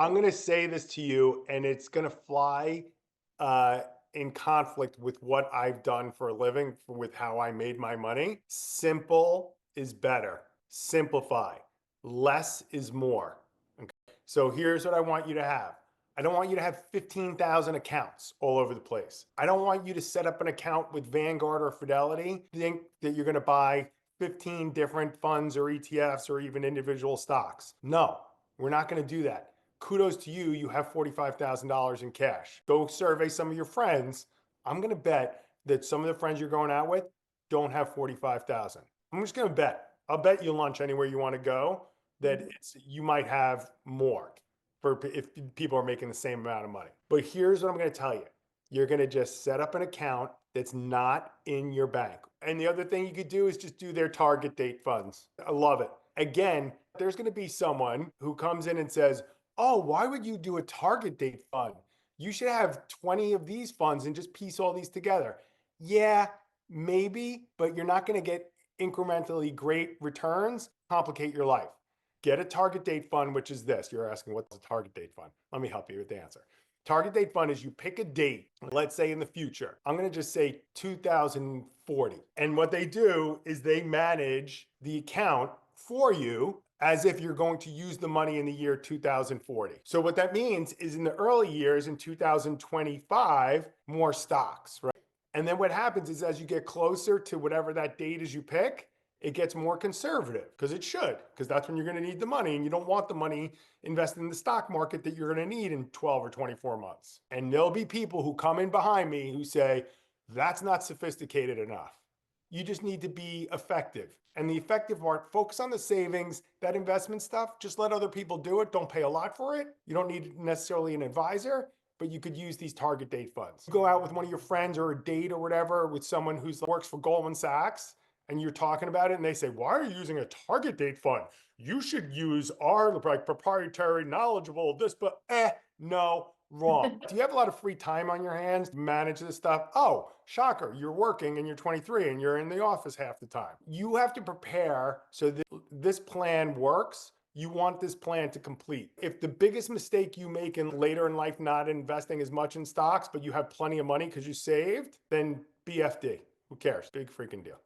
I'm going to say this to you, and it's going to fly uh, in conflict with what I've done for a living, with how I made my money. Simple is better. Simplify. Less is more. Okay. So here's what I want you to have. I don't want you to have 15,000 accounts all over the place. I don't want you to set up an account with Vanguard or Fidelity, think that you're going to buy 15 different funds or ETFs or even individual stocks. No, we're not going to do that. Kudos to you. You have $45,000 in cash. Go survey some of your friends. I'm going to bet that some of the friends you're going out with don't have 45,000. I'm just going to bet. I'll bet you lunch anywhere you want to go that you might have more for if people are making the same amount of money. But here's what I'm going to tell you. You're going to just set up an account that's not in your bank. And the other thing you could do is just do their target date funds. I love it. Again, there's going to be someone who comes in and says, "Oh, why would you do a target date fund? You should have 20 of these funds and just piece all these together." Yeah, maybe, but you're not going to get incrementally great returns. Complicate your life. Get a target date fund, which is this. You're asking, what's a target date fund? Let me help you with the answer. Target date fund is you pick a date, let's say in the future. I'm going to just say 2040. And what they do is they manage the account for you as if you're going to use the money in the year 2040. So what that means is in the early years, in 2025, more stocks, right? And then what happens is as you get closer to whatever that date is you pick, it gets more conservative because it should, because that's when you're going to need the money, and you don't want the money invested in the stock market that you're going to need in 12 or 24 months. And there'll be people who come in behind me who say, that's not sophisticated enough. You just need to be effective. And the effective part, focus on the savings, that investment stuff, just let other people do it. Don't pay a lot for it. You don't need necessarily an advisor, but you could use these target date funds. Go out with one of your friends or a date or whatever with someone who works for Goldman Sachs, and you're talking about it and they say, "Why are you using a target date fund? You should use our like proprietary knowledgeable this," but no, wrong. Do you have a lot of free time on your hands to manage this stuff? Oh, shocker, you're working and you're 23 and you're in the office half the time. You have to prepare so that this plan works. You want this plan to complete. If the biggest mistake you make in later in life, not investing as much in stocks, but you have plenty of money because you saved, then BFD. Who cares? Big freaking deal.